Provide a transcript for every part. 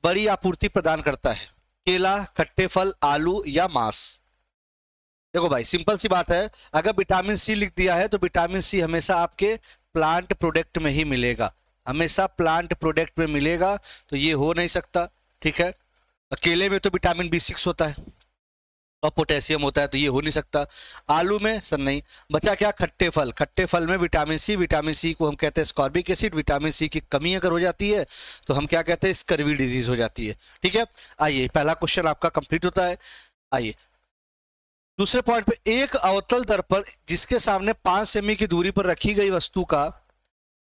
बड़ी आपूर्ति प्रदान करता है? केला, खट्टे फल, आलू या मांस? देखो भाई सिंपल सी बात है, अगर विटामिन सी लिख दिया है तो विटामिन सी हमेशा आपके प्लांट प्रोडक्ट में ही मिलेगा, हमेशा प्लांट प्रोडक्ट में मिलेगा, तो ये हो नहीं सकता। ठीक है, केले में तो विटामिन B6 होता है और पोटेशियम होता है, तो ये हो नहीं सकता। आलू में सर नहीं। बचा क्या? खट्टे फल। खट्टे फल में विटामिन सी, विटामिन सी को हम कहते हैं स्कॉर्बिक एसिड। विटामिन सी की कमी अगर हो जाती है तो हम क्या कहते हैं? स्कर्वी डिजीज हो जाती है। ठीक है, आइए पहला क्वेश्चन आपका कंप्लीट होता है। आइए दूसरे पॉइंट पे, एक अवतल दर्पण जिसके सामने 5 सेमी की दूरी पर रखी गई वस्तु का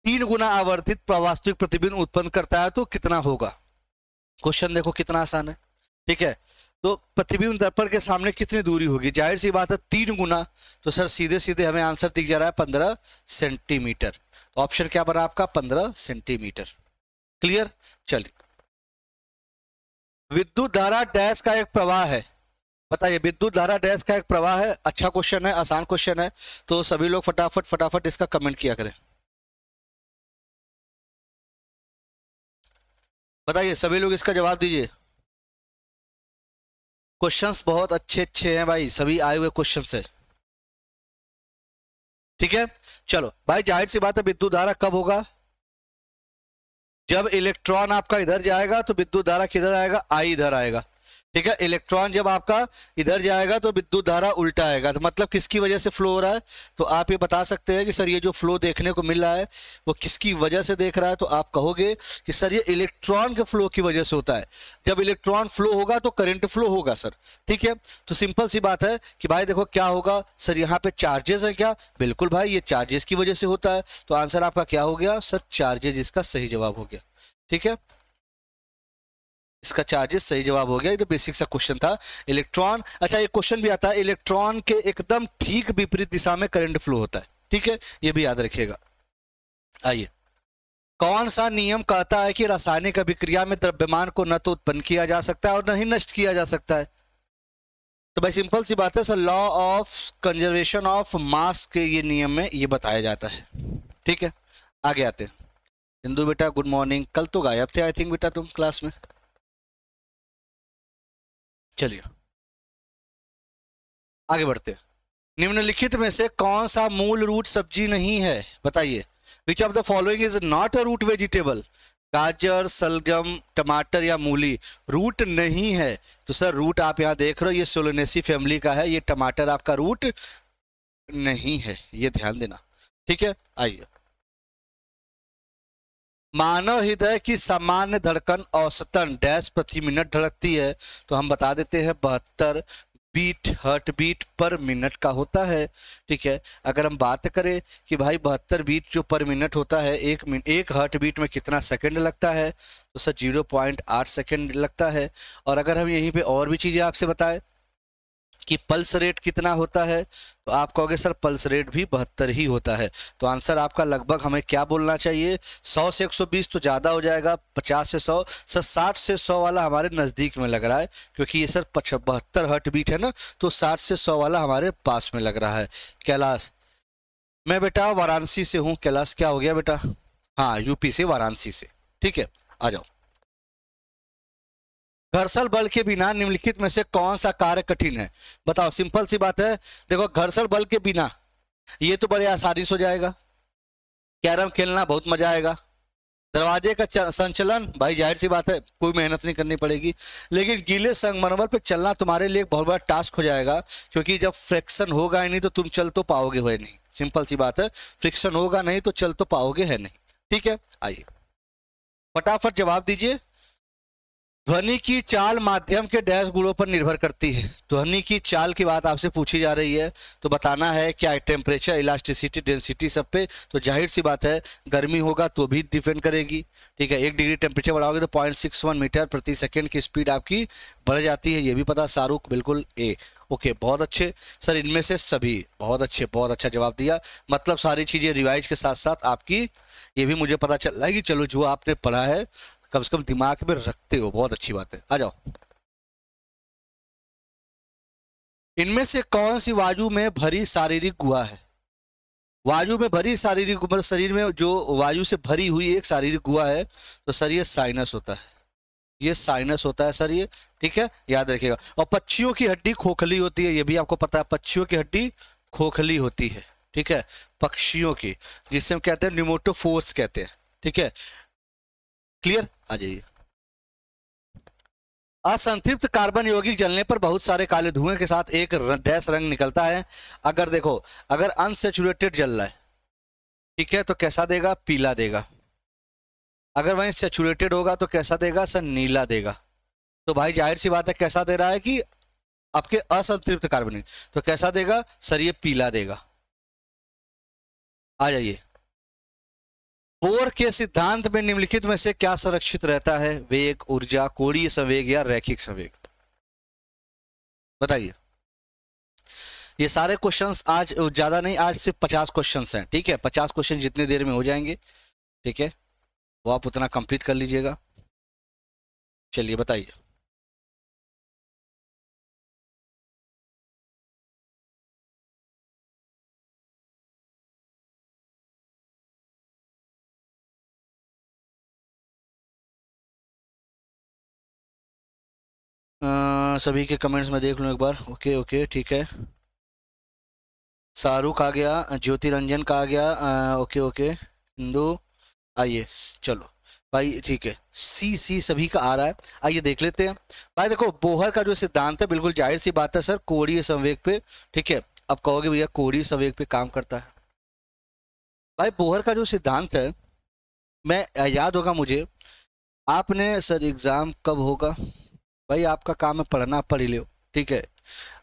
3 गुना आवर्धित वास्तविक प्रतिबिंब उत्पन्न करता है तो कितना होगा? क्वेश्चन देखो कितना आसान है। ठीक है, तो प्रतिबिंब दर्पण के सामने कितनी दूरी होगी? जाहिर सी बात है 3 गुना, तो सर सीधे सीधे हमें आंसर दिख जा रहा है 15 सेंटीमीटर। तो ऑप्शन क्या बना आपका? 15 सेंटीमीटर। क्लियर? चलिए, विद्युत धारा डैश का एक प्रवाह है, बताइए विद्युत धारा डैश का एक प्रवाह है। अच्छा क्वेश्चन है, आसान क्वेश्चन है, तो सभी लोग फटाफट फटाफट इसका कमेंट किया करें। बताइए सभी लोग इसका जवाब दीजिए। क्वेश्चंस बहुत अच्छे अच्छे हैं भाई, सभी आए हुए क्वेश्चन से। ठीक है, चलो भाई जाहिर सी बात है विद्युत धारा कब होगा? जब इलेक्ट्रॉन आपका इधर जाएगा तो विद्युत धारा किधर आएगा? आई इधर आएगा। ठीक है, इलेक्ट्रॉन जब आपका इधर जाएगा तो विद्युत धारा उल्टा आएगा। तो मतलब किसकी वजह से फ्लो हो रहा है? तो आप ये बता सकते हैं कि सर ये जो फ्लो देखने को मिल रहा है वो किसकी वजह से देख रहा है? तो आप कहोगे कि सर ये इलेक्ट्रॉन के फ्लो की वजह से होता है। जब इलेक्ट्रॉन फ्लो होगा तो करंट फ्लो होगा सर। ठीक है, तो सिंपल सी बात है कि भाई देखो क्या होगा सर, यहाँ पे चार्जेस है क्या? बिल्कुल भाई, ये चार्जेस की वजह से होता है। तो आंसर आपका क्या हो गया सर? चार्जेस, इसका सही जवाब हो गया। ठीक है, इसका चार्जेस सही जवाब हो गया। ये तो बेसिक सा क्वेश्चन था। इलेक्ट्रॉन, अच्छा एक क्वेश्चन भी आता है, इलेक्ट्रॉन के एकदम ठीक विपरीत दिशा में करंट फ्लो होता है। ठीक है, ये भी याद रखिएगा। आइए, कौन सा नियम कहता है कि रासायनिक अभिक्रिया में द्रव्यमान को न तो उत्पन्न किया जा सकता है और न ही नष्ट किया जा सकता है? तो भाई सिंपल सी बात है sir, law of conservation of mass के ये नियम में ये बताया जाता है। ठीक है, आगे आते हैं। हिंदू बेटा गुड मॉर्निंग, कल तो गायब थे आई थिंक बेटा तुम क्लास में। चलिए आगे बढ़ते हैं। निम्नलिखित में से कौन सा मूल रूट सब्जी नहीं है? बताइए, which of the following is not a root vegetable? गाजर, सलगम, टमाटर या मूली रूट नहीं है? तो सर रूट आप यहाँ देख रहे हो, ये सोलेनेसी फैमिली का है, ये टमाटर आपका रूट नहीं है, ये ध्यान देना। ठीक है, आइए, मानव हृदय की सामान्य धड़कन औसतन डैश प्रति मिनट धड़कती है? तो हम बता देते हैं 72 beat, heart beat per minute का होता है। ठीक है, अगर हम बात करें कि भाई 72 बीट जो पर मिनट होता है, एक हार्ट बीट में कितना सेकंड लगता है? तो सर 0.8 सेकंड लगता है। और अगर हम यहीं पे और भी चीजें आपसे बताएं कि पल्स रेट कितना होता है, तो आप कहोगे सर पल्स रेट भी 72 ही होता है। तो आंसर आपका लगभग हमें क्या बोलना चाहिए? 100 से 120 तो ज़्यादा हो जाएगा, 50 से 100, सर 60 से 100 वाला हमारे नज़दीक में लग रहा है, क्योंकि ये सर 72 हार्ट बीट है ना, तो 60 से 100 वाला हमारे पास में लग रहा है। कैलाश, मैं बेटा वाराणसी से हूँ। कैलाश क्या हो गया बेटा? हाँ, यूपी से, वाराणसी से। ठीक है, आ जाओ। घर्षण बल के बिना निम्नलिखित में से कौन सा कार्य कठिन है? बताओ, सिंपल सी बात है। देखो घर्षण बल के बिना ये तो बड़े आसानी से हो जाएगा, कैरम खेलना बहुत मजा आएगा। दरवाजे का संचलन, भाई जाहिर सी बात है कोई मेहनत नहीं करनी पड़ेगी। लेकिन गीले संगमरमर पे चलना तुम्हारे लिए एक बहुत बड़ा टास्क हो जाएगा, क्योंकि जब फ्रिक्शन होगा ही नहीं तो तुम चल तो पाओगे है नहीं। सिंपल सी बात है, फ्रिक्शन होगा नहीं तो चल तो पाओगे है नहीं। ठीक है, आइए फटाफट जवाब दीजिए। ध्वनि की चाल माध्यम के डैश गुणों पर निर्भर करती है। ध्वनि की चाल की बात आपसे पूछी जा रही है, तो बताना है क्या टेम्परेचर, इलास्टिसिटी, डेंसिटी सब पे। तो जाहिर सी बात है गर्मी होगा तो भी डिपेंड करेगी। ठीक है, 1 डिग्री टेम्परेचर बढ़ाओगे तो 0.61 मीटर प्रति सेकेंड की स्पीड आपकी बढ़ जाती है। ये भी पता शाहरुख, बिल्कुल ए। ओके, बहुत अच्छे सर, इनमें से सभी बहुत अच्छे, बहुत अच्छा जवाब दिया। मतलब सारी चीजें रिवाइज के साथ साथ आपकी ये भी मुझे पता चल रहा है कि चलो जो आपने पढ़ा है कम से कम दिमाग में रखते हो, बहुत अच्छी बात है। आ जाओ, इनमें से कौन सी वायु में भरी शारीरिक गुहा है? वायु में भरी शारीरिक, मतलब शरीर में जो वायु से भरी हुई एक शारीरिक गुहा है, तो सर ये साइनस होता है। ये साइनस होता है सर ये, ठीक है, याद रखिएगा। और पक्षियों की हड्डी खोखली होती है, ये भी आपको पता है, पक्षियों की हड्डी खोखली होती है, ठीक है, पक्षियों की, जिसे हम कहते हैं न्यूमोटोफोर्स कहते हैं, ठीक है, क्लियर। आ जाइए। असंतृप्त कार्बन यौगिक जलने पर बहुत सारे काले धुएं के साथ एक डैश रंग निकलता है। अगर देखो, अगर अनसेचुरेटेड जल रहा है, ठीक है, तो कैसा देगा, पीला देगा। अगर वहीं सेचुरेटेड होगा तो कैसा देगा सर, नीला देगा। तो भाई जाहिर सी बात है कैसा दे रहा है कि आपके असंतृप्त कार्बनिक, तो कैसा देगा सर, ये पीला देगा। आ जाइए। बोर के सिद्धांत में निम्नलिखित में से क्या संरक्षित रहता है, वेग, ऊर्जा, कोणीय संवेग या रैखिक संवेग, बताइए। ये सारे क्वेश्चंस आज ज्यादा नहीं, आज सिर्फ 50 क्वेश्चंस हैं, ठीक है, 50 क्वेश्चन जितनी देर में हो जाएंगे, ठीक है, वो आप उतना कंप्लीट कर लीजिएगा। चलिए बताइए। सभी के कमेंट्स में देख लूँ एक बार। ओके ओके ठीक है, शाहरुख आ गया, ज्योति रंजन का आ गया, ओके ओके, हिंदू, आइए चलो भाई, ठीक है, सी सी सभी का आ रहा है। आइए देख लेते हैं। भाई देखो, बोहर का जो सिद्धांत है, बिल्कुल जाहिर सी बात है सर, कोणीय संवेग पे, ठीक है। अब कहोगे भैया कोणीय संवेग पे काम करता है। भाई बोहर का जो सिद्धांत है, मैं याद होगा मुझे, आपने सर एग्जाम कब होगा, भाई आपका काम है पढ़ना, पढ़ ही लो, ठीक है।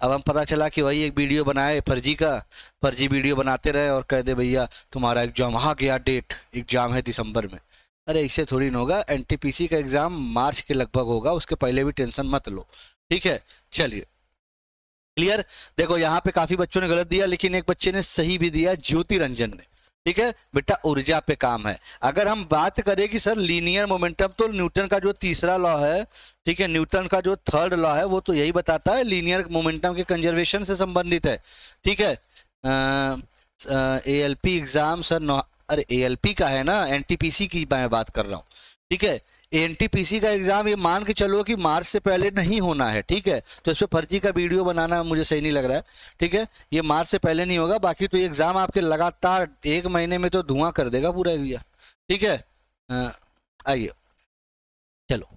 अब हम पता चला कि भाई एक वीडियो बनाए फर्जी का, फर्जी वीडियो बनाते रहे और कह दे भैया तुम्हारा एग्जाम आ गया, डेट एग्जाम है दिसंबर में। अरे इससे थोड़ी ना होगा, एनटीपीसी का एग्जाम मार्च के लगभग होगा, उसके पहले भी टेंशन मत लो, ठीक है। चलिए क्लियर। देखो यहाँ पे काफी बच्चों ने गलत दिया, लेकिन एक बच्चे ने सही भी दिया, ज्योति रंजन ने, ठीक है बेटा, ऊर्जा पे काम है। अगर हम बात करें कि सर लीनियर मोमेंटम, तो न्यूटन का जो तीसरा लॉ है, ठीक है, न्यूटन का जो थर्ड लॉ है, वो तो यही बताता है लीनियर मोमेंटम के कंजर्वेशन से संबंधित है, ठीक है। एएलपी एग्जाम सर अरे एएलपी का है ना, एनटीपीसी की मैं बात कर रहा हूँ, ठीक है। एनटीपीसी का एग्जाम ये मान के चलो कि मार्च से पहले नहीं होना है, ठीक है, तो इस पर फर्जी का वीडियो बनाना मुझे सही नहीं लग रहा है, ठीक है। ये मार्च से पहले नहीं होगा, बाकी तो ये एग्जाम आपके लगातार 1 महीने में तो धुआं कर देगा पूरा भैया, ठीक है। आइए चलो।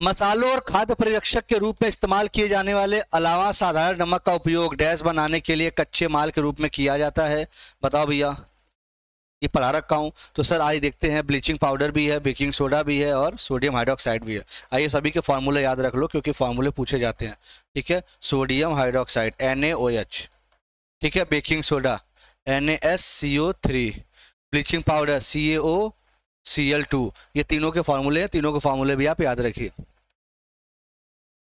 मसालों और खाद्य परिरक्षक के रूप में इस्तेमाल किए जाने वाले अलावा साधारण नमक का उपयोग डैश बनाने के लिए कच्चे माल के रूप में किया जाता है, बताओ भैया। ये पढ़ा रखा हूँ, तो सर आइए देखते हैं। ब्लीचिंग पाउडर भी है, बेकिंग सोडा भी है और सोडियम हाइड्रोक्साइड भी है। आइए सभी के फॉर्मूले याद रख लो, क्योंकि फॉर्मूले पूछे जाते हैं, ठीक है। सोडियम हाइड्रोक्साइड NaOH, ठीक है, baking soda NaSCO3, bleaching powder CaOCl2, ये तीनों के फॉर्मूले हैं, तीनों के फॉर्मूले भी आप याद रखिए।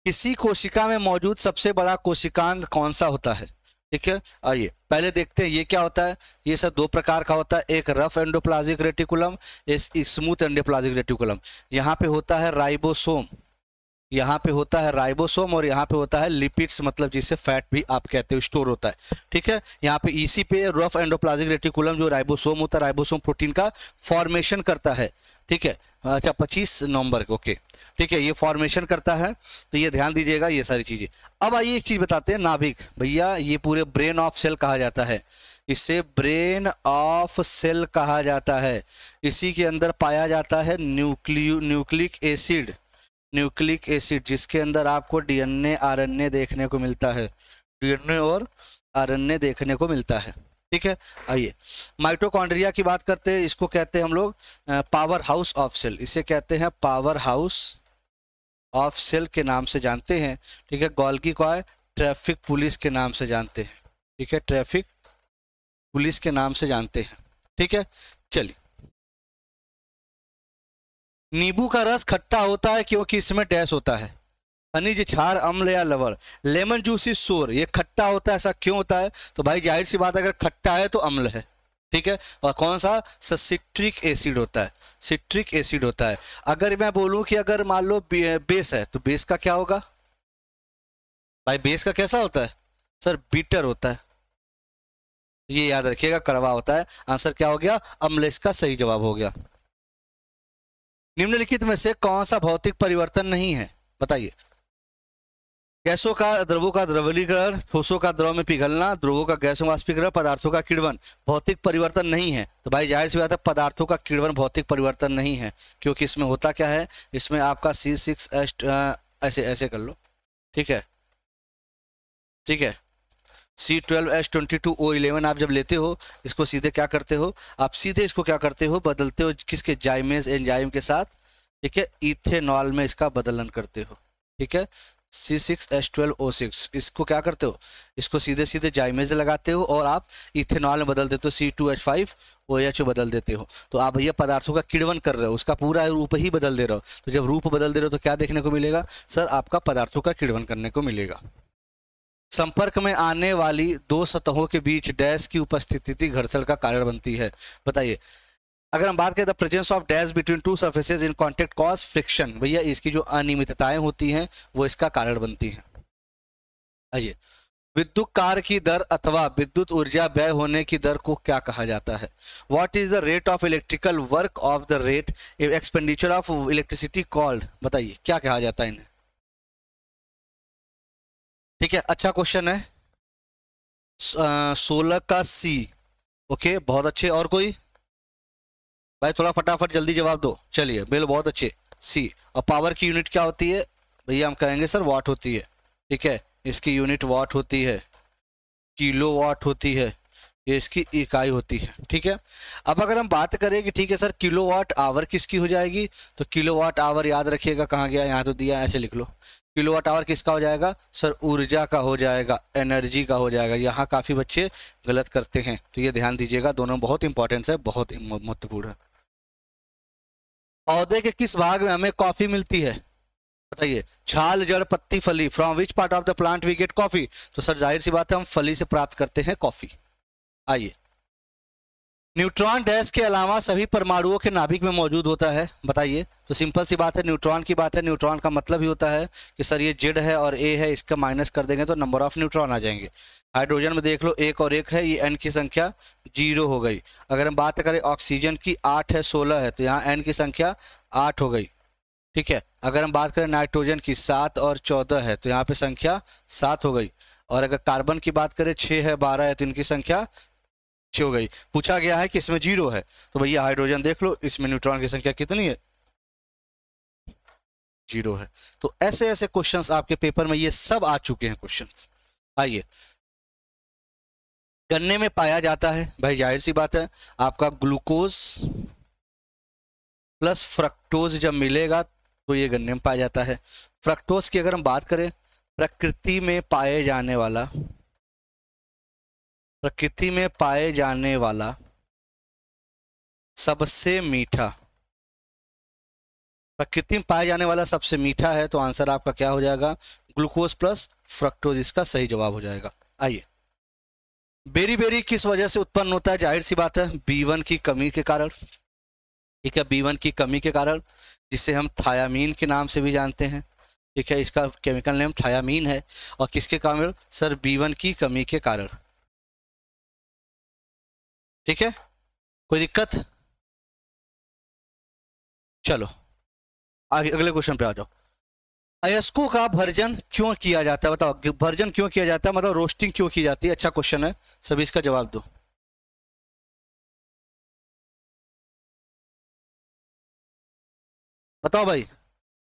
किसी कोशिका में मौजूद सबसे बड़ा कोशिकांग कौन सा होता है, ठीक है। आइए पहले देखते हैं ये क्या होता है। ये सब 2 प्रकार का होता है, एक रफ एंडोप्लाज्मिक रेटिकुलम, एक स्मूथ एंडोप्लाज्मिक रेटिकुलम। यहाँ पे होता है राइबोसोम, यहाँ पे होता है राइबोसोम, और यहाँ पे होता है लिपिड्स, मतलब जिसे फैट भी आप कहते हो, स्टोर होता है, ठीक है। यहाँ पे इसी पे रफ एंडोप्लाज्मिक रेटिकुलम जो राइबोसोम होता है, राइबोसोम प्रोटीन का फॉर्मेशन करता है, ठीक है। अच्छा 25 नवंबर को, ओके, ठीक है, ये फॉर्मेशन करता है, तो ये ध्यान दीजिएगा ये सारी चीजें। अब आइए एक चीज बताते हैं, नाभिक भैया, ये पूरे ब्रेन ऑफ सेल कहा जाता है, इसे ब्रेन ऑफ सेल कहा जाता है। इसी के अंदर पाया जाता है न्यूक्लिक एसिड, न्यूक्लिक एसिड, जिसके अंदर आपको डीएनए आरएनए देखने को मिलता है, डीएनए और आरएनए देखने को मिलता है, ठीक है। आइए माइटोकॉन्ड्रिया की बात करते हैं, इसको कहते हैं हम लोग पावर हाउस ऑफ सेल, इसे कहते हैं पावर हाउस ऑफ सेल के नाम से जानते हैं, ठीक है। गोल्गी को है ट्रैफिक पुलिस के नाम से जानते हैं, ठीक है, ट्रैफिक पुलिस के नाम से जानते हैं, ठीक है। चलिए, नींबू का रस खट्टा होता है क्योंकि इसमें डैश होता है, खनिज, क्षार, अम्ल या लवण। लेमन जूस इज सोर, ये खट्टा होता है, ऐसा क्यों होता है, तो भाई जाहिर सी बात, अगर खट्टा है तो अम्ल है, ठीक है। और कौन सा, सिट्रिक एसिड होता है, सिट्रिक एसिड होता है। अगर मैं बोलूं कि अगर मान लो बेस है, तो बेस का क्या होगा भाई, बेस का कैसा होता है सर, बीटर होता है, ये याद रखिएगा, कड़वा होता है। आंसर क्या हो गया, अम्ल इसका सही जवाब हो गया। निम्नलिखित में से कौन सा भौतिक परिवर्तन नहीं है, बताइए। गैसों का द्रवों का द्रवलीकरण, ठोसों का द्रव में पिघलना, ध्रुवों का गैसों में वाष्पीकरण, पदार्थों का किण्वन भौतिक परिवर्तन नहीं है। तो भाई जाहिर सी बात है पदार्थों का किण्वन भौतिक परिवर्तन नहीं है, क्योंकि इसमें होता क्या है, इसमें आपका C6H ऐसे ऐसे कर लो, ठीक है, ठीक है, C12H22O11 आप जब लेते हो इसको सीधे क्या करते हो, आप सीधे इसको क्या करते हो, बदलते हो किसके, जाइमेज एंजाइम के साथ, ठीक है, इथेनॉल में इसका बदलन करते हो, ठीक है, C6H12O6 इसको क्या करते हो, इसको सीधे सीधे जाइमेज लगाते हो और आप इथेनॉल में बदल देते हो, C2H5OH बदल देते हो। तो आप भैया पदार्थों का किण्वन कर रहे हो, उसका पूरा रूप ही बदल दे रहे हो। तो जब रूप बदल दे रहे हो तो क्या देखने को मिलेगा सर, आपका पदार्थों का किण्वन करने को मिलेगा। संपर्क में आने वाली दो सतहों के बीच डैश की उपस्थिति घर्षण का कारण बनती है, बताइए। अगर हम बात करें the presence of dash between two surfaces in contact cause friction, भैया इसकी जो अनियमितताएं होती हैं वो इसका कारण बनती हैं। आइए, विद्युत कार्य की दर अथवा विद्युत ऊर्जा व्यय होने की दर को क्या कहा जाता है? What is the rate of electrical work of the rate expenditure of electricity called, बताइए क्या कहा जाता है इन्हें, ठीक है, अच्छा क्वेश्चन है। 16 का C, ओके, बहुत अच्छे। और कोई भाई थोड़ा फटाफट जल्दी जवाब दो, चलिए बिल बहुत अच्छे, C। और पावर की यूनिट क्या होती है भैया, हम कहेंगे सर वाट होती है, ठीक है, इसकी यूनिट वाट होती है, किलो वाट होती है, ये इसकी इकाई होती है, ठीक है। अब अगर हम बात करें कि ठीक है सर किलोवाट आवर किसकी हो जाएगी, तो किलोवाट आवर याद रखिएगा, कहाँ गया, यहाँ तो दिया, ऐसे लिख लो, किलोवाट आवर किसका हो जाएगा सर, ऊर्जा का हो जाएगा, एनर्जी का हो जाएगा। यहाँ काफ़ी बच्चे गलत करते हैं, तो ये ध्यान दीजिएगा, दोनों बहुत इंपॉर्टेंट है, बहुत महत्वपूर्ण है। पौधे के किस भाग में हमें कॉफी मिलती है, बताइए। छाल, जड़, पत्ती, फली, from which part of the plant we get coffee, तो सर जाहिर सी बात है हम फली से प्राप्त करते हैं कॉफी। आइए, न्यूट्रॉन डैश के अलावा सभी परमाणुओं के नाभिक में मौजूद होता है, बताइए। तो सिंपल सी बात है, न्यूट्रॉन की बात है, न्यूट्रॉन का मतलब ही होता है कि सर ये जेड है और ए है, इसका माइनस कर देंगे तो नंबर ऑफ न्यूट्रॉन आ जाएंगे। हाइड्रोजन में देख लो 1 और 1 है, ये एन की संख्या 0 हो गई। अगर हम बात करें ऑक्सीजन की 8 है 16 है, तो यहाँ एन की संख्या 8 हो गई, ठीक है। अगर हम बात करें नाइट्रोजन की 7 और 14 है, तो यहाँ पे संख्या 7 हो गई। और अगर कार्बन की बात करें 6 है 12 है, तो इनकी संख्या 6 हो गई। पूछा गया है कि इसमें 0 है, तो भैया हाइड्रोजन देख लो, इसमें न्यूट्रॉन की संख्या कितनी है, 0 है। तो ऐसे ऐसे क्वेश्चंस आपके पेपर में ये सब आ चुके हैं क्वेश्चंस। आइए, गन्ने में पाया जाता है, भाई जाहिर सी बात है आपका ग्लूकोज प्लस फ्रक्टोज जब मिलेगा तो ये गन्ने में पाया जाता है। फ्रक्टोज की अगर हम बात करें, प्रकृति में पाए जाने वाला, प्रकृति में पाए जाने वाला सबसे मीठा, प्रकृति में पाए जाने वाला सबसे मीठा है, तो आंसर आपका क्या हो जाएगा, ग्लूकोज प्लस फ्रक्टोज, इसका सही जवाब हो जाएगा। आइए, बेरी बेरी किस वजह से उत्पन्न होता है, जाहिर सी बात है B1 की कमी के कारण, ठीक है, B1 की कमी के कारण, जिसे हम थायामीन के नाम से भी जानते हैं, ठीक है, इसका केमिकल नेम थायामीन है। और किसके कारण सर, B1 की कमी के कारण, ठीक है, कोई दिक्कत, चलो आगे अगले क्वेश्चन पे आ जाओ। अयस्कों का भर्जन क्यों किया जाता है, बताओ, भर्जन क्यों किया जाता है, मतलब रोस्टिंग क्यों की जाती है, अच्छा क्वेश्चन है, सभी इसका जवाब दो। बताओ भाई,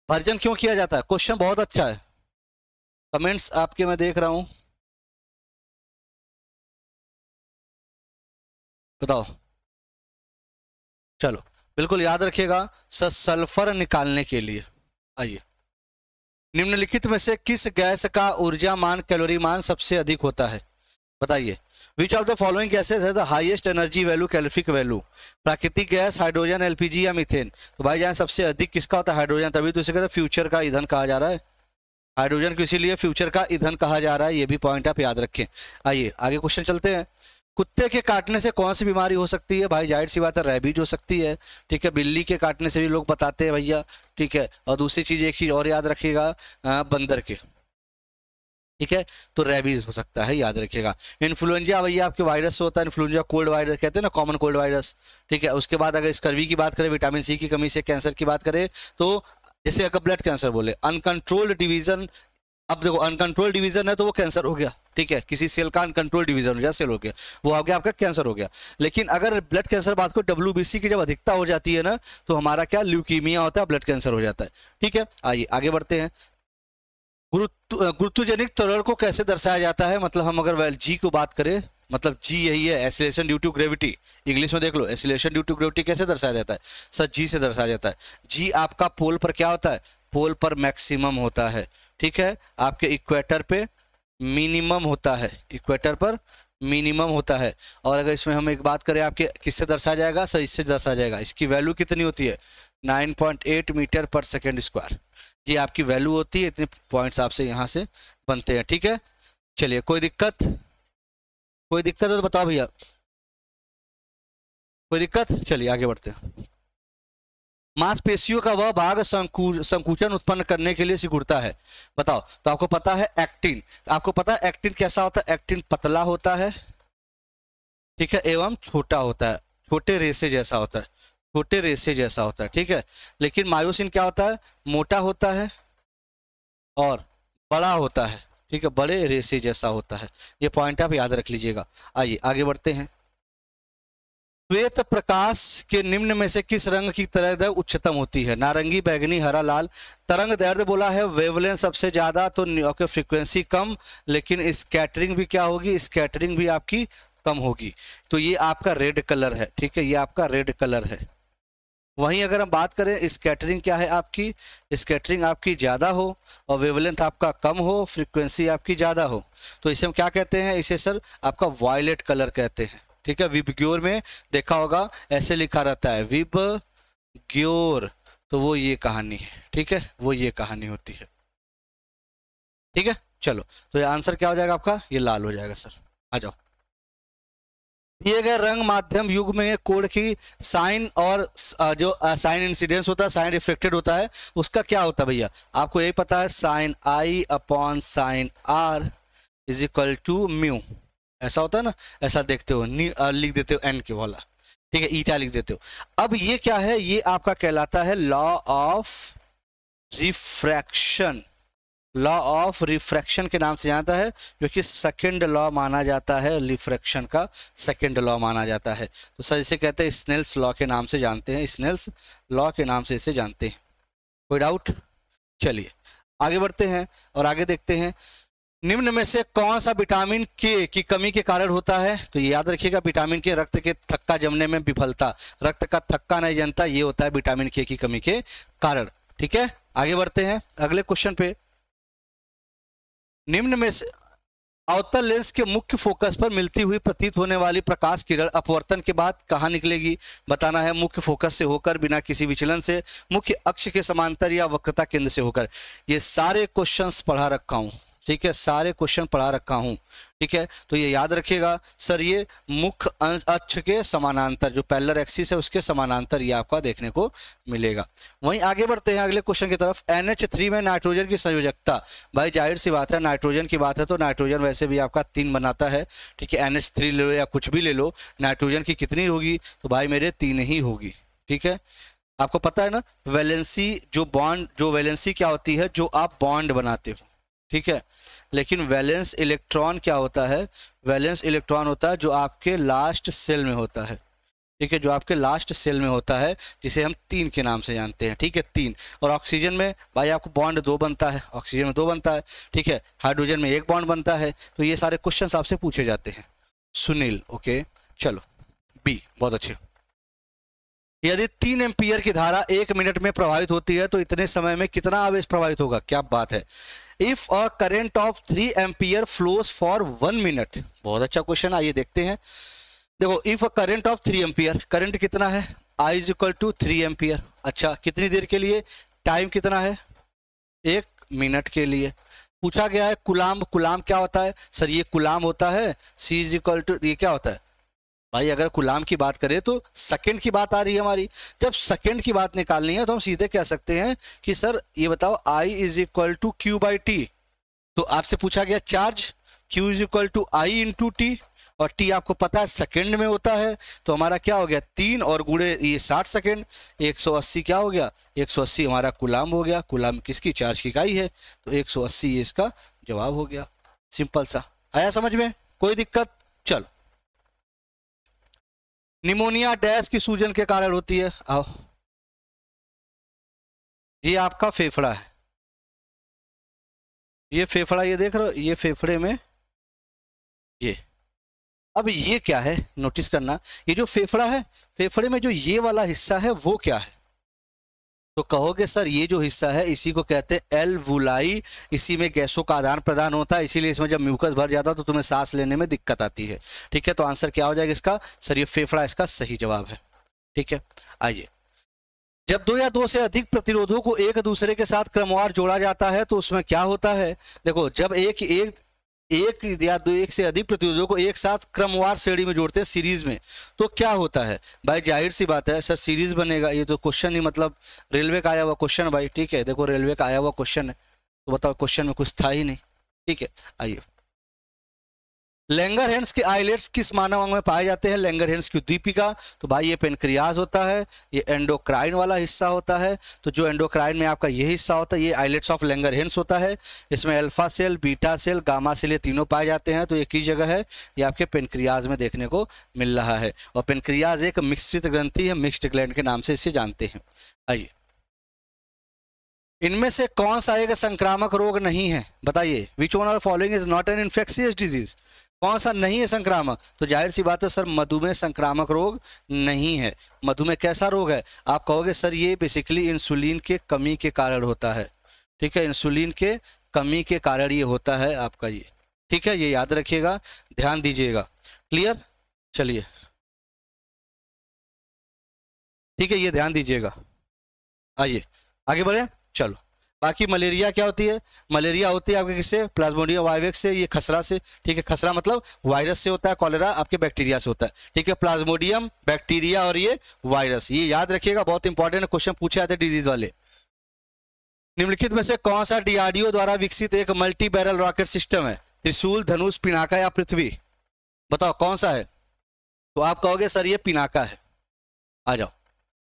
भर्जन क्यों किया जाता है, क्वेश्चन बहुत अच्छा है, कमेंट्स आपके मैं देख रहा हूं, बताओ। चलो बिल्कुल याद रखिएगा सर, सल्फर निकालने के लिए। आइए, निम्नलिखित में से किस गैस का ऊर्जा मान कैलोरी मान सबसे अधिक होता है, बताइए। Which of the following gases है the highest energy value calorific value, प्राकृतिक गैस, हाइड्रोजन, एलपीजी या मीथेन। तो भाई जान सबसे अधिक किसका होता है, हाइड्रोजन, तभी तो इसे कहते हैं फ्यूचर का ईंधन कहा जा रहा है, हाइड्रोजन को इसीलिए फ्यूचर का ईंधन कहा जा रहा है, ये भी पॉइंट आप याद रखें। आइए आगे क्वेश्चन चलते हैं। कुत्ते के काटने से कौन सी बीमारी हो सकती है, भाई जाहिर सी बात है रैबीज हो सकती है, ठीक है। बिल्ली के काटने से भी लोग बताते हैं भैया, ठीक है। और दूसरी चीज, एक चीज और याद रखिएगा, बंदर के, ठीक है, तो रेबीज हो सकता है, याद रखिएगा। इन्फ्लुएंजा भैया आपके वायरस से होता है, इन्फ्लुएंजा कोल्ड वायरस कहते हैं ना, कॉमन कोल्ड वायरस। ठीक है, उसके बाद अगर स्कर्वी की बात करें, विटामिन सी की कमी से कैंसर की बात करें, तो जैसे अगर ब्लड कैंसर बोले, अनकंट्रोल्ड डिवीजन, अब देखो अनकंट्रोल डिवीजन है तो वो कैंसर हो गया। ठीक है, किसी सेल का अनकंट्रोल डिवीजन हो गया, सेल हो गया, वो हो गया आपका कैंसर हो गया। लेकिन अगर ब्लड कैंसर बात को WBC की जब अधिकता हो जाती है ना, तो हमारा क्या ल्यूकीमिया होता है, ब्लड कैंसर हो जाता है। ठीक है, आइए आगे बढ़ते हैं। गुरुत्वजनिक त्वरण को कैसे दर्शाया जाता है, मतलब हम अगर जी को बात करें, मतलब जी यही है, acceleration due to gravity. English में देख लो, एसिलेशन ड्यू टू ग्रेविटी कैसे दर्शाया जाता है सर, जी से दर्शाया जाता है। जी आपका पोल पर क्या होता है, पोल पर मैक्सिमम होता है। ठीक है, आपके इक्वेटर पे मिनिमम होता है, इक्वेटर पर मिनिमम होता है। और अगर इसमें हम एक बात करें आपके किससे दर्शाया जाएगा सर, इससे दर्शाया जाएगा। इसकी वैल्यू कितनी होती है, 9.8 मीटर पर सेकेंड स्क्वायर। ये आपकी वैल्यू होती है, इतने पॉइंट्स आपसे यहाँ से बनते हैं। ठीक है, चलिए कोई दिक्कत, कोई दिक्कत है तो बताओ भैया, कोई दिक्कत, चलिए आगे बढ़ते हैं। मांसपेशियों का वह भाग संकुचन उत्पन्न करने के लिए सिकुड़ता है, बताओ। तो आपको पता है एक्टिन, आपको पता है एक्टिन कैसा होता है, एक्टिन पतला होता है, ठीक है, एवं छोटा होता है, छोटे रेसे जैसा होता है, छोटे रेसे जैसा होता है। ठीक है, लेकिन मायोसिन क्या होता है, मोटा होता है और बड़ा होता है। ठीक है, बड़े रेसे जैसा होता है। ये पॉइंट आप याद रख लीजिएगा। आइए आगे बढ़ते हैं। श्वेत प्रकाश के निम्न में से किस रंग की तरंगदैर्घ्य उच्चतम होती है, नारंगी, बैगनी, हरा, लाल। तरंगदैर्घ्य बोला है, वेवलेंथ सबसे ज्यादा, तो फ्रीक्वेंसी कम, लेकिन स्कैटरिंग भी क्या होगी, स्कैटरिंग भी आपकी कम होगी। तो ये आपका रेड कलर है। ठीक है, ये आपका रेड कलर है। वहीं अगर हम बात करें स्कैटरिंग क्या है आपकी, स्कैटरिंग आपकी ज़्यादा हो और वेवलेंथ आपका कम हो, फ्रीक्वेंसी आपकी ज़्यादा हो, तो इसे हम क्या कहते हैं, इसे सर आपका वायलेट कलर कहते हैं। ठीक है, विबग्योर में देखा होगा ऐसे लिखा रहता है, विबग्योर, तो वो ये कहानी है। ठीक है, वो ये कहानी होती है। ठीक है, चलो, तो ये आंसर क्या हो जाएगा आपका, ये लाल हो जाएगा सर। आ जाओ। दिए गए रंग माध्यम युग में कोड की साइन और जो साइन इंसिडेंस होता है, साइन रिफ्लेक्टेड होता है, उसका क्या होता है भैया, आपको यही पता है, sine i upon sine r is equal to mu, ऐसा होता है ना, ऐसा देखते हो, लिख देते हो एन के वाला। ठीक है, ईटा लिख देते हो। अब ये क्या है, ये आपका कहलाता है law of refraction, law of refraction के नाम से जानता है, जो कि सेकंड लॉ माना जाता है, रिफ्रैक्शन का सेकंड लॉ माना जाता है। तो सर इसे कहते हैं स्नेल्स लॉ के नाम से जानते हैं, स्नेल्स लॉ के नाम से इसे जानते हैं। कोई डाउट, चलिए आगे बढ़ते हैं और आगे देखते हैं। निम्न में से कौन सा विटामिन के की कमी के कारण होता है, तो ये याद रखिएगा, विटामिन के रक्त के थक्का जमने में विफलता, रक्त का थक्का नहीं जमता, ये होता है विटामिन के की कमी के कारण। ठीक है, आगे बढ़ते हैं अगले क्वेश्चन पे। निम्न में से अवतल लेंस के मुख्य फोकस पर मिलती हुई प्रतीत होने वाली प्रकाश किरण अपवर्तन के बाद कहाँ निकलेगी, बताना है। मुख्य फोकस से होकर, बिना किसी विचलन से, मुख्य अक्ष के समांतर या वक्रता केंद्र से होकर। ये सारे क्वेश्चंस पढ़ा रखा हूँ। ठीक है, सारे क्वेश्चन पढ़ा रखा हूँ। ठीक है, तो ये याद रखिएगा सर, ये मुख्य अक्ष के समानांतर, जो पैरेलल एक्सिस है उसके समानांतर ये आपका देखने को मिलेगा। वहीं आगे बढ़ते हैं अगले क्वेश्चन की तरफ। NH3 में नाइट्रोजन की संयोजकता, भाई जाहिर सी बात है, नाइट्रोजन की बात है तो नाइट्रोजन वैसे भी आपका 3 बनाता है। ठीक है, NH3 ले लो या कुछ भी ले लो, नाइट्रोजन की कितनी होगी, तो भाई मेरे 3 ही होगी। ठीक है, आपको पता है ना, वैलेंसी जो बॉन्ड, जो वैलेंसी क्या होती है, जो आप बॉन्ड बनाते हो। ठीक है, लेकिन वैलेंस इलेक्ट्रॉन क्या होता है, वैलेंस इलेक्ट्रॉन होता है जो आपके लास्ट सेल में होता है। ठीक है, जो आपके लास्ट सेल में होता है, जिसे हम 3 के नाम से जानते हैं। ठीक है, 3। और ऑक्सीजन में भाई आपको बॉन्ड 2 बनता है, ऑक्सीजन में 2 बनता है। ठीक है, हाइड्रोजन में 1 बॉन्ड बनता है। तो ये सारे क्वेश्चन आपसे पूछे जाते हैं। सुनील, ओके, चलो बी, बहुत अच्छे। यदि 3 एम्पियर की धारा 1 मिनट में प्रवाहित होती है तो इतने समय में कितना आवेश प्रवाहित होगा, क्या बात है। If a current of 3 ampere flows for 1 minute, बहुत अच्छा क्वेश्चन, आइए देखते हैं। देखो, if a current of 3 ampere, current कितना है, I is equal to 3 ampere. अच्छा, कितनी देर के लिए, टाइम कितना है, 1 मिनट के लिए। पूछा गया है कुलाम, कुलाम क्या होता है सर, ये कुलाम होता है, C इज इक्वल टू, ये क्या होता है भाई, अगर कुलाम की बात करें तो सेकंड की बात आ रही है हमारी। जब सेकंड की बात निकालनी है तो हम सीधे कह सकते हैं कि सर ये बताओ I is equal to Q by t. तो आपसे पूछा गया charge Q is equal to I into t, और टी आपको पता है सेकंड में होता है, तो हमारा क्या हो गया 3 और गुणे ये 60 सेकंड, 180 क्या हो गया 180 हमारा कूलाम हो गया। कूलाम किसकी, चार्ज की इकाई है, तो 180 ये इसका जवाब हो गया। सिंपल सा, आया समझ में, कोई दिक्कत। चलो, निमोनिया डैश की सूजन के कारण होती है, आओ ये आपका फेफड़ा है, ये फेफड़ा, ये देख रहे हो, ये फेफड़े में ये, अब ये क्या है नोटिस करना, ये जो फेफड़ा है, फेफड़े में जो ये वाला हिस्सा है वो क्या है, तो कहोगे सर ये जो हिस्सा है इसी को कहते हैं एल्वुलाई, इसी में गैसों का आदान प्रदान होता है, इसीलिए इसमें जब म्यूकस भर जाता है तो तुम्हें सांस लेने में दिक्कत आती है। ठीक है, तो आंसर क्या हो जाएगा इसका, सर ये फेफड़ा इसका सही जवाब है। ठीक है, आइए, जब 2 या 2 से अधिक प्रतिरोधों को एक दूसरे के साथ क्रमवार जोड़ा जाता है तो उसमें क्या होता है, देखो जब एक या 1 से अधिक प्रतिरोधों को एक साथ क्रमवार श्रेणी में जोड़ते हैं सीरीज में, तो क्या होता है भाई, जाहिर सी बात है सर सीरीज बनेगा, ये तो क्वेश्चन ही मतलब रेलवे का आया हुआ क्वेश्चन भाई। ठीक है, देखो रेलवे का आया हुआ क्वेश्चन है, तो बताओ क्वेश्चन में कुछ था ही नहीं। ठीक है, आइए, लैंगरहैंस के आइलेट्स किस मानव अंग में पाए जाते हैं, लैंगरहैंस की उद्दीपिका, तो भाई ये पेनक्रियाज होता है, ये एंडोक्राइन वाला हिस्सा होता है, तो जो एंडोक्राइन में आपका ये हिस्सा होता है ये आइलेट्स ऑफ लैंगरहैंस होता है, इसमें alpha cell, beta cell, gamma cell ये तीनों पाए जाते हैं, तो एक ही जगह है, ये आपके पेनक्रियाज में देखने को मिल रहा है। और पेनक्रियाज एक मिश्रित ग्रंथि है, मिक्स्ड ग्लैंड के नाम से इसे जानते हैं। आइए, इनमें से कौन सा एक संक्रामक रोग नहीं है, बताइए, which one of the following is not an infectious disease, कौन सा नहीं है संक्रामक, तो जाहिर सी बात है सर मधुमेह संक्रामक रोग नहीं है। मधुमेह कैसा रोग है, आप कहोगे सर ये बेसिकली इंसुलिन के कमी के कारण होता है। ठीक है, इंसुलिन के कमी के कारण ये होता है आपका ये। ठीक है, ये याद रखिएगा, ध्यान दीजिएगा, क्लियर। चलिए, ठीक है, ये ध्यान दीजिएगा, आइए आगे बढ़े। चलो, बाकी मलेरिया क्या होती है, मलेरिया होती है आपके किससे, प्लाज्मोडियम वाइवेक्स से, ये खसरा से। ठीक है, खसरा मतलब वायरस से होता है, कॉलेरा आपके बैक्टीरिया से होता है। ठीक है, प्लाज्मोडियम, बैक्टीरिया और ये वायरस, ये याद रखिएगा, बहुत इंपॉर्टेंट क्वेश्चन पूछे जाते हैं डिजीज वाले। निम्नलिखित में से कौन सा डीआरडीओ द्वारा विकसित एक मल्टी बैरल रॉकेट सिस्टम है, त्रिशूल, धनुष, पिनाका या पृथ्वी, बताओ कौन सा है, तो आप कहोगे सर ये पिनाका है। आ जाओ,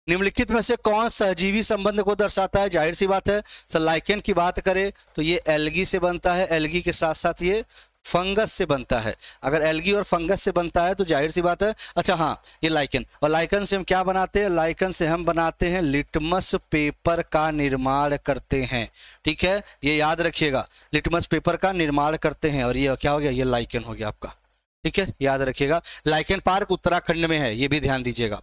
निम्नलिखित में से कौन सहजीवी संबंध को दर्शाता है, जाहिर सी बात है सर लाइकेन की बात करें तो ये एल्गी से बनता है, एल्गी के साथ साथ ये फंगस से बनता है। अगर एल्गी और फंगस से बनता है तो जाहिर सी बात है, अच्छा हाँ ये लाइकेन, और लाइकेन से हम क्या बनाते हैं, लाइकेन से हम बनाते हैं लिटमस पेपर का निर्माण करते हैं। ठीक है, ये याद रखिएगा, लिटमस पेपर का निर्माण करते हैं, और ये क्या हो गया, ये लाइकेन हो गया आपका। ठीक है, याद रखिएगा, लाइकेन पार्क उत्तराखंड में है, ये भी ध्यान दीजिएगा।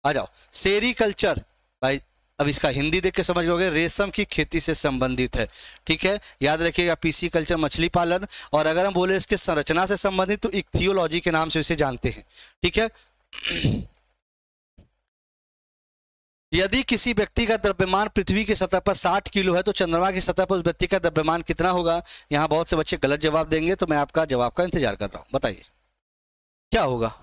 आ जाओ, सेरीकल्चर, भाई अब इसका हिंदी देख के समझ लोगे, रेशम की खेती से संबंधित है। ठीक है, याद रखिएगा, पीसी कल्चर मछली पालन, और अगर हम बोले इसके संरचना से संबंधित तो इक्थियोलॉजी के नाम से इसे जानते हैं। ठीक है, यदि किसी व्यक्ति का द्रव्यमान पृथ्वी की सतह पर 60 किलो है तो चंद्रमा की सतह पर उस व्यक्ति का द्रव्यमान कितना होगा। यहाँ बहुत से बच्चे गलत जवाब देंगे, तो मैं आपका जवाब का इंतजार कर रहा हूँ, बताइए क्या होगा।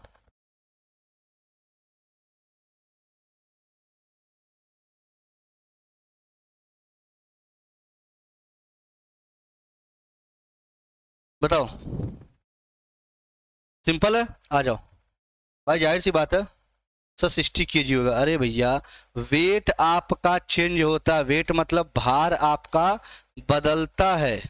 बताओ, सिंपल है, आ जाओ भाई, जाहिर सी बात है सर 60 kg होगा। अरे भैया, वेट आपका चेंज होता है, वेट मतलब भार आपका बदलता है,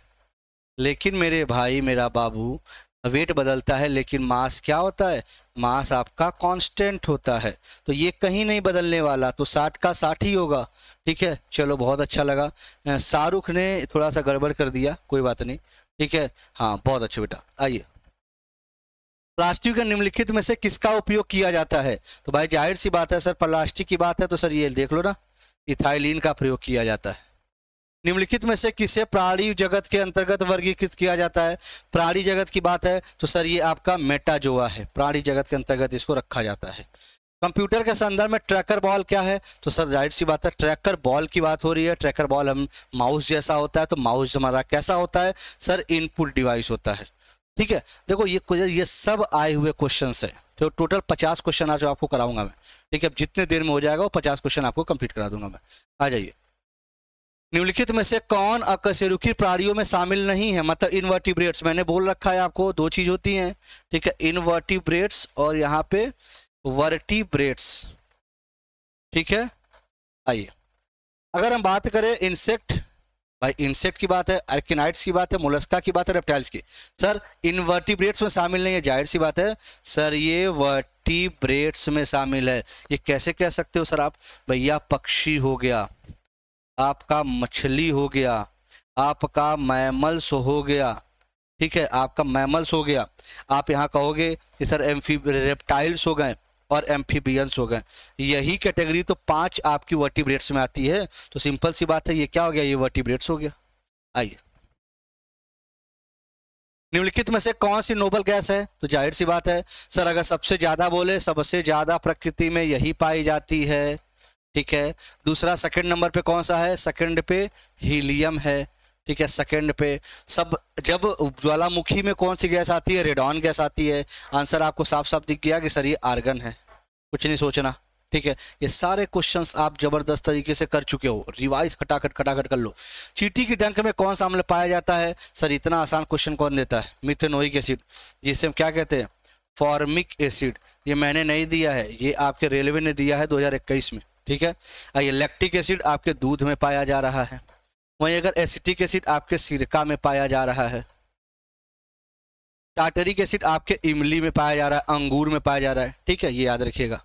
लेकिन मेरे भाई मेरा बाबू वेट बदलता है लेकिन मास क्या होता है, मास आपका कांस्टेंट होता है, तो ये कहीं नहीं बदलने वाला, तो 60 का 60 ही होगा। ठीक है, चलो बहुत अच्छा लगा, शाहरुख ने थोड़ा सा गड़बड़ कर दिया, कोई बात नहीं। ठीक है, हाँ बहुत अच्छा बेटा। आइए, प्लास्टिक के निम्नलिखित में से किसका उपयोग किया जाता है, तो भाई जाहिर सी बात है सर प्लास्टिक की बात है तो सर ये देख लो ना, इथाइलिन का प्रयोग किया जाता है। निम्नलिखित में से किसे प्राणी जगत के अंतर्गत वर्गीकृत किया जाता है, प्राणी जगत की बात है तो सर ये आपका मेटाजोआ है, प्राणी जगत के अंतर्गत इसको रखा जाता है। कंप्यूटर के संदर्भ में ट्रैकर बॉल क्या है, तो सर जाहिर सी बात है ट्रैकर बॉल की बात हो रही है। ट्रैकर बॉल हम माउस जैसा होता है, तो माउस हमारा कैसा होता है सर, इनपुट डिवाइस होता है। ठीक है, देखो ये सब आए हुए क्वेश्चन है, तो टोटल 50 क्वेश्चन आज आपको कराऊंगा मैं। ठीक है, अब जितने देर में हो जाएगा वो 50 क्वेश्चन आपको कंप्लीट करा दूंगा मैं। आ जाइए, निम्नलिखित में से कौन अकशेरुकी प्राणियों में शामिल नहीं है, मतलब इनवर्टिब्रेट्स, मैंने बोल रखा है आपको दो चीज होती हैं, ठीक है, इनवर्टिब्रेट्स और यहाँ पे वर्टिब्रेट्स, ठीक है। आइए अगर हम बात करें इंसेक्ट, भाई इंसेक्ट की बात है, आर्किनाइड्स की बात है, मोलस्का की बात है, रेप्टाइल्स की, सर इनवर्टिब्रेट्स में शामिल नहीं है, जाहिर सी बात है सर ये वर्टिब्रेट्स में शामिल है। ये कैसे कह सकते हो सर आप, भैया पक्षी हो गया, आपका मछली हो गया, आपका मैमल्स हो गया, ठीक है, आपका मैमल्स हो गया, आप यहाँ कहोगे कि सर रेप्टाइल्स हो गए और एम्फीबियंस हो गए, यही कैटेगरी तो 5 आपकी वर्टिब्रेट्स में आती है, तो सिंपल सी बात है ये क्या हो गया, ये वर्टिब्रेट्स हो गया। आइए निम्नलिखित में से कौन सी नोबल गैस है, तो जाहिर सी बात है सर अगर सबसे ज्यादा बोले, सबसे ज्यादा प्रकृति में यही पाई जाती है, ठीक है। दूसरा सेकंड नंबर पे कौन सा है, सेकंड पे हीलियम है, ठीक है, सेकंड पे। सब जब ज्वालामुखी में कौन सी गैस आती है, रेडॉन गैस आती है। आंसर आपको साफ साफ दिख गया कि सर ये आर्गन है, कुछ नहीं सोचना, ठीक है। ये सारे क्वेश्चंस आप जबरदस्त तरीके से कर चुके हो, रिवाइज खटाखट खटाखट कर लो। चींटी की डंक में कौन सा अम्ल पाया जाता है, सर इतना आसान क्वेश्चन कौन देता है, मिथेनोइक एसिड, जिसे हम क्या कहते हैं, फॉर्मिक एसिड। ये मैंने नहीं दिया है, ये आपके रेलवे ने दिया है 2021 में, ठीक है। ये लैक्टिक एसिड आपके दूध में पाया जा रहा है, वहीं अगर एसिटिक एसिड आपके सिरका में पाया जा रहा है, टार्टरिक एसिड आपके इमली में पाया जा रहा है, अंगूर में पाया जा रहा है, ठीक है, ये याद रखिएगा।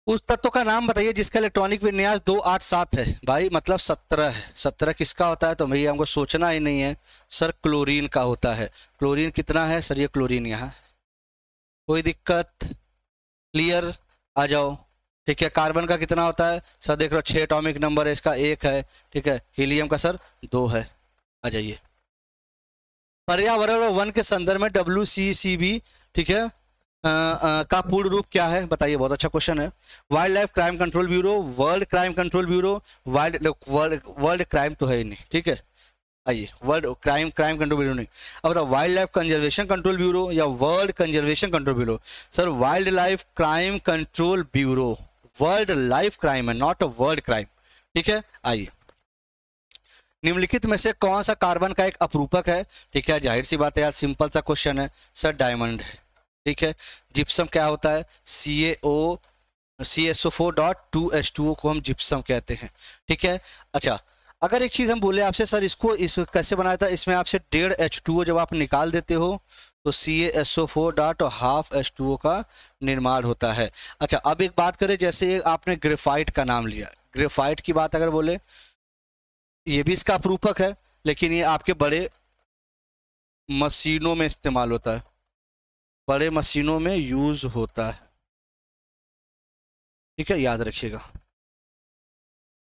उस तत्व का नाम बताइए जिसका इलेक्ट्रॉनिक विन्यास 287 है, भाई मतलब 17 है। 17 किसका होता है, तो भैया हमको सोचना ही नहीं है सर, क्लोरीन का होता है। क्लोरीन कितना है सर, ये क्लोरीन यहाँ, कोई दिक्कत, क्लियर, आ जाओ, ठीक है। कार्बन का कितना होता है सर, देख रहे हो 6 एटॉमिक नंबर है इसका, 1 है, ठीक है। हीलियम का सर 2 है, आ जाइए। पर्यावरण और वन के संदर्भ में WCCB, ठीक है, का पूर्ण रूप क्या है बताइए, बहुत अच्छा क्वेश्चन है। Wild life crime control bureau, world crime control bureau, world crime तो है ही नहीं, ठीक है। आइए वर्ल्ड क्राइम कंट्रोल ब्यूरो नहीं, अब बताओ wildlife conservation control bureau या world conservation control bureau, sir wildlife crime control bureau, world life crime है, नॉट वर्ल्ड क्राइम, ठीक है। आइए निम्नलिखित में से कौन सा कार्बन का एक अपरूपक है, ठीक है, जाहिर सी बात है यार, सिंपल सा क्वेश्चन है सर, डायमंड है, ठीक है। जिप्सम क्या होता है, CaSO4.2H2O को हम जिप्सम कहते हैं, ठीक है। अच्छा अगर एक चीज हम बोले आपसे सर इसको कैसे बनाया था, इसमें आपसे 1.5 H2O जब आप निकाल देते हो तो CaSO4.5H2O का निर्माण होता है। अच्छा अब एक बात करें, जैसे आपने ग्रेफाइट का नाम लिया, ग्रेफाइट की बात अगर बोले, ये भी इसका अपरूपक है, लेकिन ये आपके बड़े मशीनों में इस्तेमाल होता है, बड़े मशीनों में यूज होता है, ठीक है, याद रखिएगा।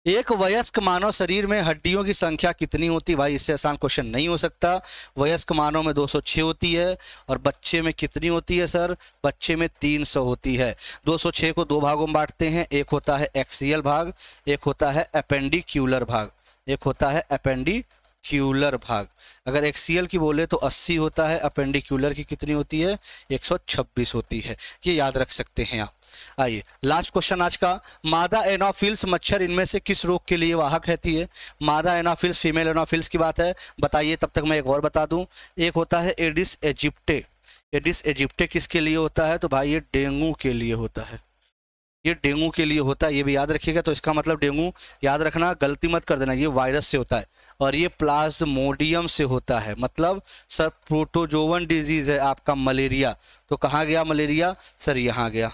एक वयस्क मानव शरीर में हड्डियों की संख्या कितनी होती है, भाई इससे आसान क्वेश्चन नहीं हो सकता। वयस्क मानव में 206 होती है, और बच्चे में कितनी होती है सर, बच्चे में 300 होती है। 206 को 2 भागों में बांटते हैं, एक होता है एक्सियल भाग, एक होता है एपेंडिक्यूलर भाग, एक होता है एपेंडिक्यूलर भाग। अगर एक्सियल की बोले तो 80 होता है, एपेंडिक्यूलर की कितनी होती है, 126 होती है, ये याद रख सकते हैं आप। आइए लास्ट क्वेश्चन आज का, मादा एनोफिल्स मच्छर इनमें से किस रोग के लिए वाहक रहती है। मादा एनोफिल्स, फीमेल एनोफिल्स की बात है, बताइए, तब तक मैं एक और बता दूं। एक होता है एडिस एजिप्टे, एडिस एजिप्टे किसके लिए होता है, तो भाई ये डेंगू के लिए होता है, ये डेंगू के लिए होता है, ये भी याद रखिएगा। तो इसका मतलब डेंगू याद रखना, गलती मत कर देना, ये वायरस से होता है, और ये प्लाज्मोडियम से होता है, मतलब सर प्रोटोजोवन डिजीज है आपका मलेरिया। तो कहाँ गया मलेरिया, सर यहाँ गया,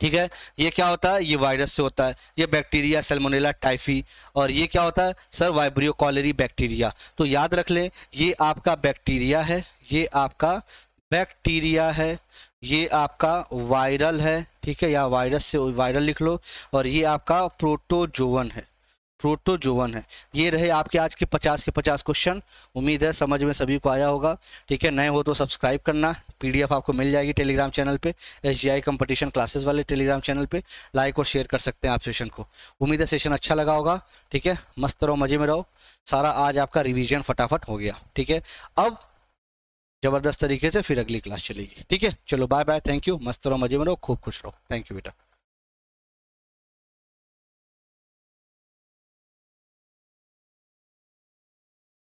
ठीक है। ये क्या होता है, ये वायरस से होता है, ये बैक्टीरिया सैल्मोनेला टाइफी, और ये क्या होता है सर, वाइब्रियो कॉलेरी बैक्टीरिया। तो याद रख ले, ये आपका बैक्टीरिया है, ये आपका बैक्टीरिया है, ये आपका वायरल है, ठीक है, या वायरस से वायरल लिख लो, और ये आपका प्रोटोजोवन है, प्रोटोजोवन है। ये रहे आपके आज के 50 के 50 क्वेश्चन, उम्मीद है समझ में सभी को आया होगा, ठीक है। नए हो तो सब्सक्राइब करना, PDF आपको मिल जाएगी टेलीग्राम चैनल पे, SGI कंपटीशन क्लासेस वाले टेलीग्राम चैनल पे, लाइक और शेयर कर सकते हैं आप सेशन को। उम्मीद है सेशन अच्छा लगा होगा, ठीक है, मस्त रहो, मजे में रहो, सारा आज आपका रिविजन फटाफट हो गया, ठीक है। अब जबरदस्त तरीके से फिर अगली क्लास चलेगी, ठीक है। चलो बाय बाय, थैंक यू, मस्त रहो, मजे में रहो, खूब खुश रहो, थैंक यू बेटा।